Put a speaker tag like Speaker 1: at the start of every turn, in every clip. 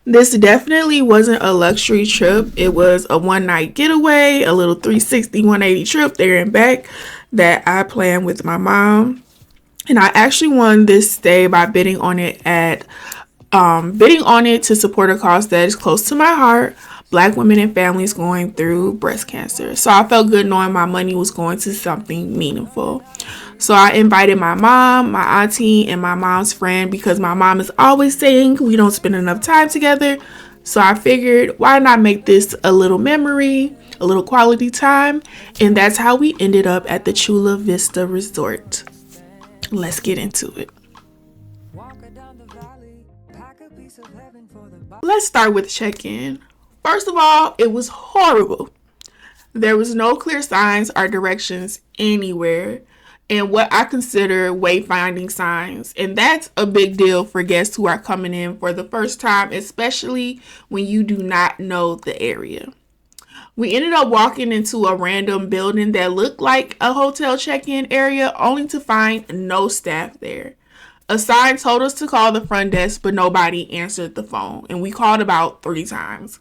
Speaker 1: This definitely wasn't a luxury trip. It was a one night getaway, a little 360, 180 trip there and back that I planned with my mom. And I actually won this stay by bidding on it to support a cause that is close to my heart. Black women and families going through breast cancer. So I felt good knowing my money was going to something meaningful. So I invited my mom, my auntie, and my mom's friend because my mom is always saying we don't spend enough time together. So I figured, why not make this a little memory, a little quality time? And that's how we ended up at the Chula Vista Resort. Let's get into it. Let's start with check-in. First of all, it was horrible. There was no clear signs or directions anywhere, and what I consider wayfinding signs. And that's a big deal for guests who are coming in for the first time, especially when you do not know the area. We ended up walking into a random building that looked like a hotel check-in area, only to find no staff there. A sign told us to call the front desk, but nobody answered the phone, and we called about 3 times.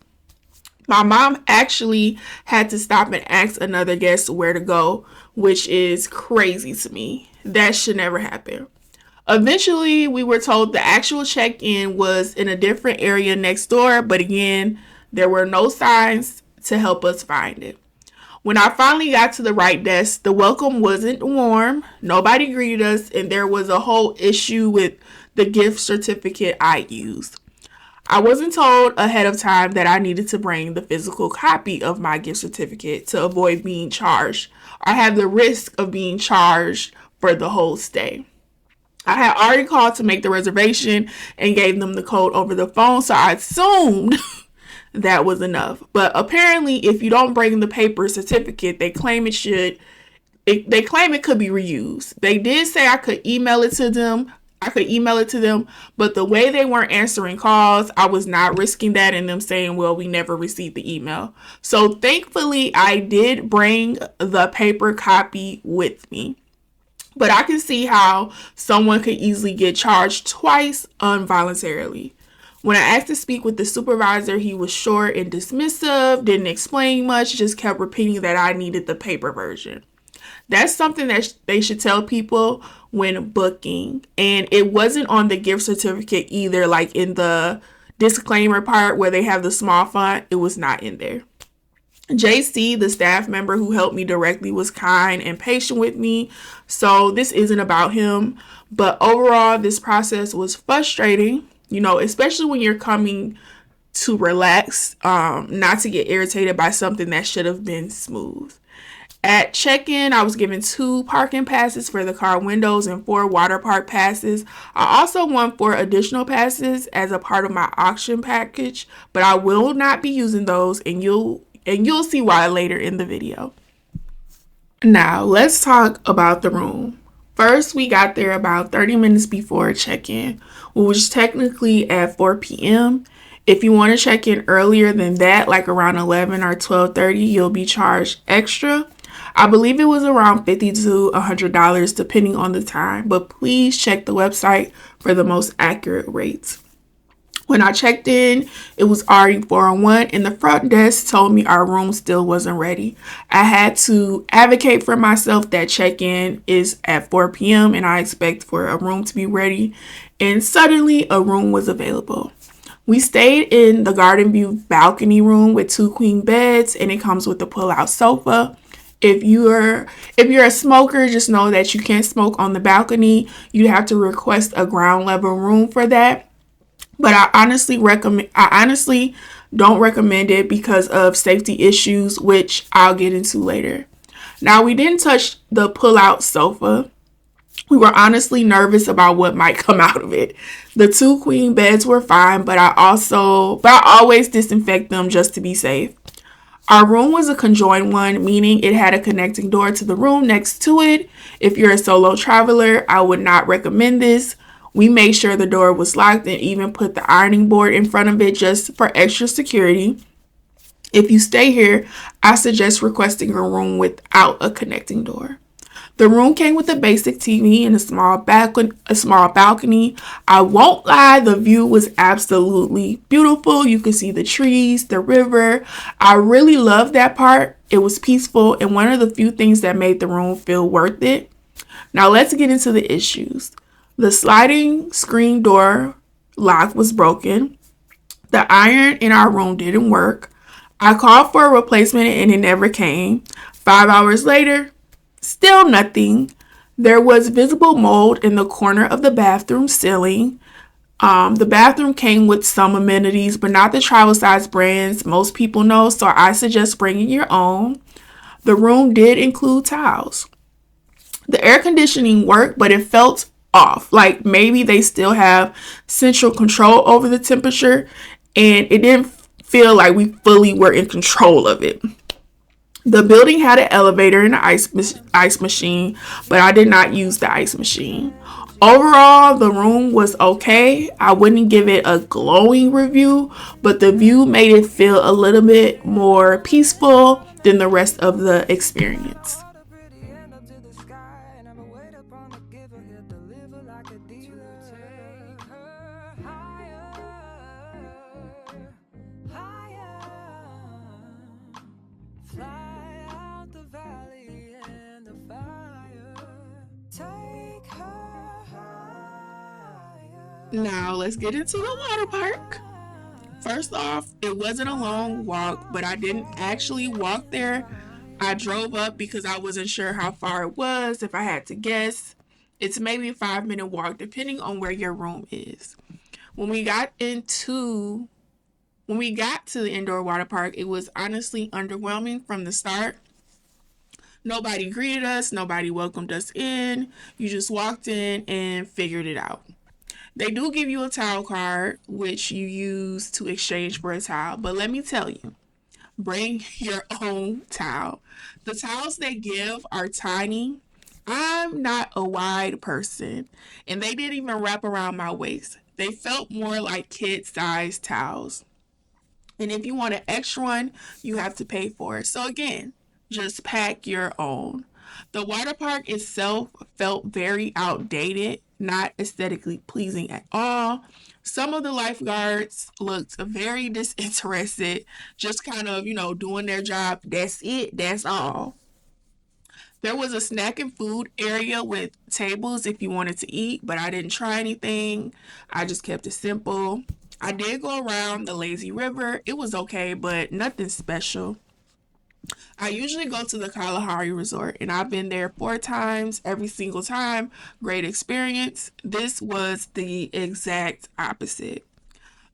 Speaker 1: My mom actually had to stop and ask another guest where to go, which is crazy to me. That should never happen. Eventually, we were told the actual check-in was in a different area next door, but again, there were no signs to help us find it. When I finally got to the right desk, the welcome wasn't warm, nobody greeted us, and there was a whole issue with the gift certificate I used. I wasn't told ahead of time that I needed to bring the physical copy of my gift certificate to avoid being charged or have the risk of being charged for the whole stay. I had already called to make the reservation and gave them the code over the phone, so I assumed that was enough. But apparently, if you don't bring the paper certificate, they claim it could be reused. They did say I could email it to them, but the way they weren't answering calls, I was not risking that and them saying, well, we never received the email. So thankfully, I did bring the paper copy with me. But I can see how someone could easily get charged twice involuntarily. When I asked to speak with the supervisor, he was short and dismissive, didn't explain much, just kept repeating that I needed the paper version. That's something that they should tell people when booking. And it wasn't on the gift certificate either, like in the disclaimer part where they have the small font, it was not in there. JC, the staff member who helped me directly, was kind and patient with me. So this isn't about him. But overall, this process was frustrating, especially when you're coming to relax, not to get irritated by something that should have been smooth. At check-in, I was given 2 parking passes for the car windows and 4 Waterpark passes. I also won 4 additional passes as a part of my auction package, but I will not be using those, and you'll see why later in the video. Now, let's talk about the room. First, we got there about 30 minutes before check-in, which was technically at 4 p.m. If you want to check in earlier than that, like around 11 or 12:30, you'll be charged extra. I believe it was around $50 to $100 depending on the time, but please check the website for the most accurate rates. When I checked in, it was already 4:01 and the front desk told me our room still wasn't ready. I had to advocate for myself that check-in is at 4 p.m. and I expect for a room to be ready, and suddenly a room was available. We stayed in the garden view balcony room with 2 queen beds, and it comes with a pull-out sofa. If you're a smoker, just know that you can't smoke on the balcony. You have to request a ground level room for that. But I honestly don't recommend it because of safety issues, which I'll get into later. Now, we didn't touch the pull-out sofa. We were honestly nervous about what might come out of it. The 2 queen beds were fine, but I always disinfect them just to be safe. Our room was a conjoined one, meaning it had a connecting door to the room next to it. If you're a solo traveler, I would not recommend this. We made sure the door was locked and even put the ironing board in front of it just for extra security. If you stay here, I suggest requesting a room without a connecting door. The room came with a basic TV and a small balcony. I won't lie, the view was absolutely beautiful. You could see the trees, the river. I really loved that part. It was peaceful and one of the few things that made the room feel worth it. Now let's get into the issues. The sliding screen door lock was broken. The iron in our room didn't work. I called for a replacement and it never came. 5 hours later, still nothing. There was visible mold in the corner of the bathroom ceiling. The bathroom came with some amenities, but not the travel size brands most people know, so I suggest bringing your own. The room did include towels. The air conditioning worked, but it felt off. Like maybe they still have central control over the temperature, and it didn't feel like we fully were in control of it. The building had an elevator and an ice machine, but I did not use the ice machine. Overall, the room was okay. I wouldn't give it a glowing review, but the view made it feel a little bit more peaceful than the rest of the experience. Now let's get into the water park. First off, it wasn't a long walk, but I didn't actually walk there. I drove up because I wasn't sure how far it was. If I had to guess, it's maybe a 5 minute walk depending on where your room is. When we got to the indoor water park, it was honestly underwhelming from the start. Nobody greeted us, nobody welcomed us in. You just walked in and figured it out. They do give you a towel card, which you use to exchange for a towel. But let me tell you, bring your own towel. The towels they give are tiny. I'm not a wide person, and they didn't even wrap around my waist. They felt more like kid-sized towels. And if you want an extra one, you have to pay for it. So again, just pack your own. The water park itself felt very outdated, not aesthetically pleasing at all. Some of the lifeguards looked very disinterested, just kind of, doing their job. That's it, that's all. There was a snack and food area with tables if you wanted to eat, but I didn't try anything. I just kept it simple. I did go around the lazy river. It was okay, but nothing special. I usually go to the Kalahari Resort, and I've been there 4 times. Every single time, great experience. This was the exact opposite.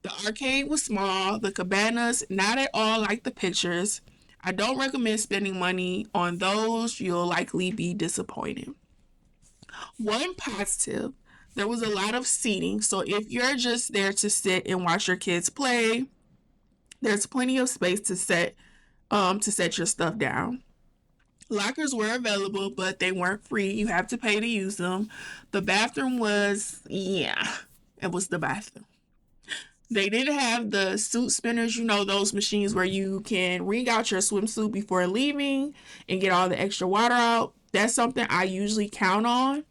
Speaker 1: The arcade was small, the cabanas not at all like the pictures. I don't recommend spending money on those. You'll likely be disappointed. One positive, there was a lot of seating, so if you're just there to sit and watch your kids play, there's plenty of space to set your stuff down. Lockers were available, but they weren't free. You have to pay to use them. The bathroom was, yeah, it was the bathroom. They didn't have the suit spinners, those machines where you can wring out your swimsuit before leaving and get all the extra water out. That's something I usually count on.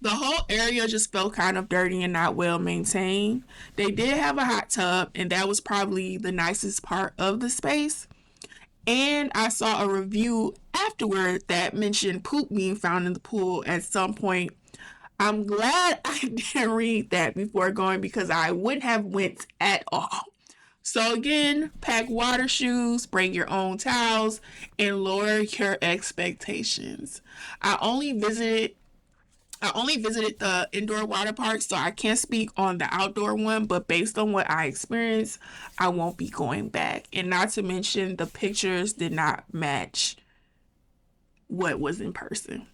Speaker 1: The whole area just felt kind of dirty and not well maintained. They did have a hot tub, and that was probably the nicest part of the space. And I saw a review afterward that mentioned poop being found in the pool at some point. I'm glad I didn't read that before going because I wouldn't have went at all. So again, pack water shoes, bring your own towels, and lower your expectations. I only visited I only visited the indoor water park, so I can't speak on the outdoor one, but based on what I experienced, I won't be going back. And not to mention, the pictures did not match what was in person.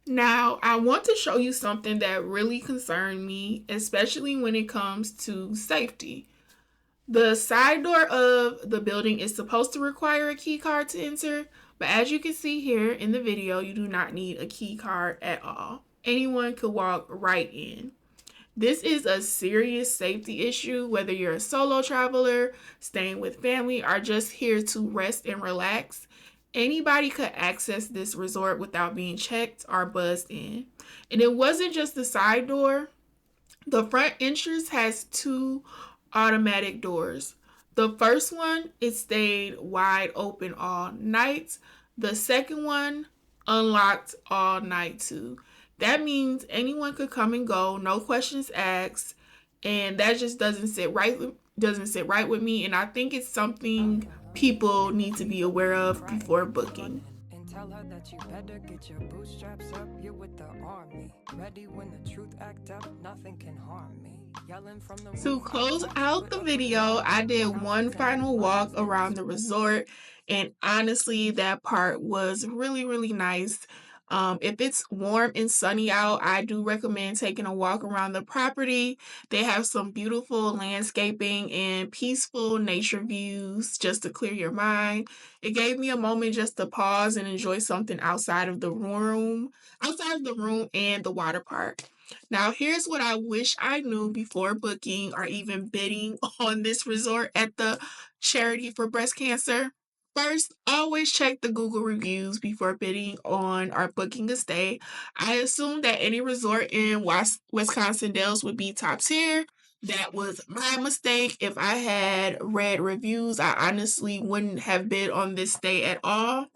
Speaker 1: Now, I want to show you something that really concerned me, especially when it comes to safety. The side door of the building is supposed to require a key card to enter, but as you can see here in the video, you do not need a key card at all. Anyone could walk right in. This is a serious safety issue, whether you're a solo traveler, staying with family, or just here to rest and relax. Anybody could access this resort without being checked or buzzed in. And it wasn't just the side door. The front entrance has two automatic doors. The first one, it stayed wide open all night. The second one unlocked all night too. That means anyone could come and go, no questions asked, and that just doesn't sit right with me, and I think it's something people need to be aware of before booking.
Speaker 2: Tell her that you better get your bootstraps up. You're with the army. Ready when the truth act up, nothing can harm me. Yelling from the
Speaker 1: To close out the video, I did one final walk around the resort, and honestly, that part was really, really nice. If it's warm and sunny out, I do recommend taking a walk around the property. They have some beautiful landscaping and peaceful nature views just to clear your mind. It gave me a moment just to pause and enjoy something outside of the room and the water park. Now, here's what I wish I knew before booking or even bidding on this resort at the Charity for Breast Cancer. First, always check the Google reviews before bidding on or booking a stay. I assumed that any resort in Wisconsin Dells would be top tier. That was my mistake. If I had read reviews, I honestly wouldn't have bid on this stay at all.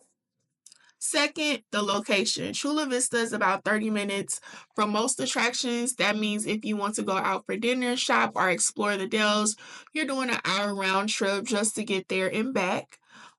Speaker 1: Second, the location. Chula Vista is about 30 minutes from most attractions. That means if you want to go out for dinner, shop, or explore the Dells, you're doing an hour round trip just to get there and back.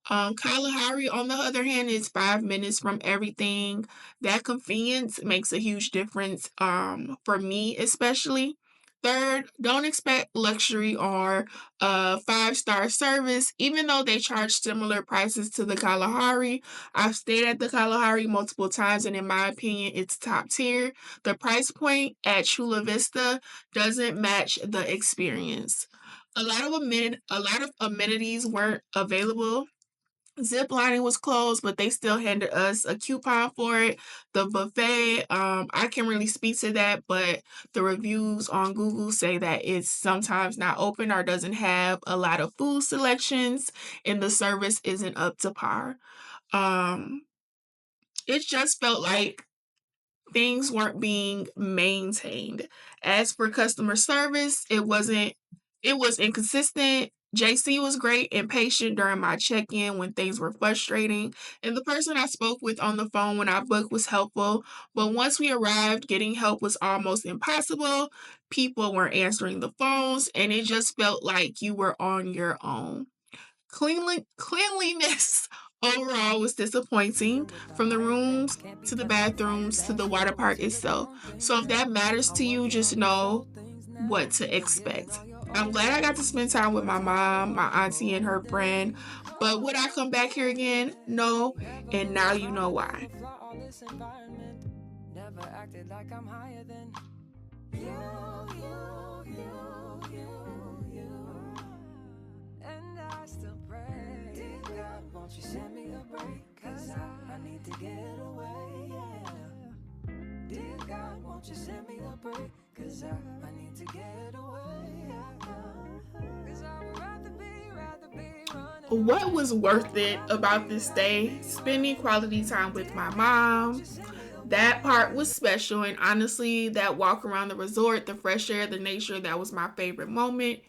Speaker 1: Kalahari, on the other hand, is 5 minutes from everything. That convenience makes a huge difference for me, especially. Third, don't expect luxury or five-star service, even though they charge similar prices to the Kalahari. I've stayed at the Kalahari multiple times, and in my opinion, it's top tier. The price point at Chula Vista doesn't match the experience. A lot of amenities weren't available. Zip lining was closed, but they still handed us a coupon for it. The buffet, I can't really speak to that, but the reviews on Google say that it's sometimes not open or doesn't have a lot of food selections, and the service isn't up to par. Um, it just felt like things weren't being maintained. As for customer service, it was inconsistent. JC was great and patient during my check-in when things were frustrating, and the person I spoke with on the phone when I booked was helpful, but once we arrived, getting help was almost impossible. People weren't answering the phones, and it just felt like you were on your own. Cleanliness overall was disappointing, from the rooms to the bathrooms to the water park itself. So if that matters to you, just know what to expect. I'm glad I got to spend time with my mom, my auntie, and her friend. But would I come back here again? No. And now you know why.
Speaker 2: Never acted like I'm higher than you. And I still pray, dear God, won't you send me a break? Cause I need to get away, yeah. Dear God, won't you send me a break? Cause I need to get away, yeah. Cause I would rather be running.
Speaker 1: What was worth it about this day? Spending quality time with my mom. That part was special, and honestly, that walk around the resort, the fresh air, the nature, that was my favorite moment.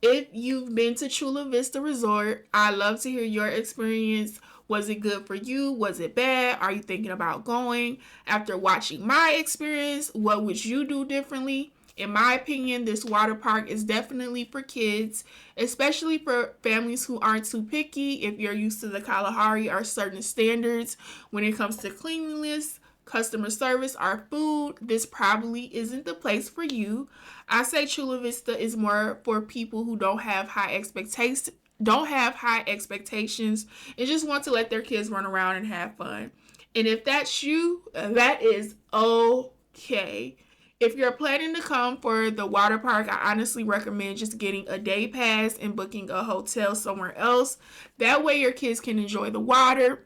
Speaker 1: If you've been to Chula Vista Resort, I'd love to hear your experience. Was it good for you? Was it bad? Are you thinking about going? After watching my experience, what would you do differently? In my opinion, this water park is definitely for kids, especially for families who aren't too picky. If you're used to the Kalahari or certain standards when it comes to cleanliness, customer service, or food, this probably isn't the place for you. I say Chula Vista is more for people who don't have high expectations and just want to let their kids run around and have fun. And if that's you, that is okay. If you're planning to come for the water park, I honestly recommend just getting a day pass and booking a hotel somewhere else. That way your kids can enjoy the water.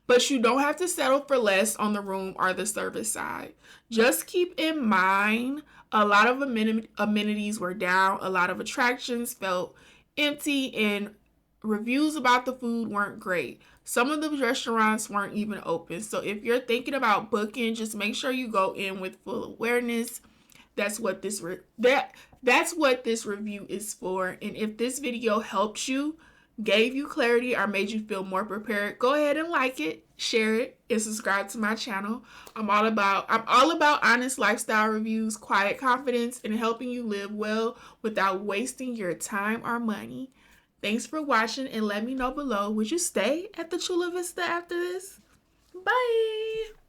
Speaker 1: But you don't have to settle for less on the room or the service side. Just keep in mind a lot of amenities were down, a lot of attractions felt empty, and reviews about the food weren't great. Some of the restaurants weren't even open. So if you're thinking about booking, just make sure you go in with full awareness. That's what that's what this review is for. And if this video helped you, gave you clarity, or made you feel more prepared, go ahead and like it, share it, and subscribe to my channel. I'm all about honest lifestyle reviews, quiet confidence, and helping you live well without wasting your time or money. Thanks for watching, and let me know below, would you stay at the Chula Vista after this? Bye!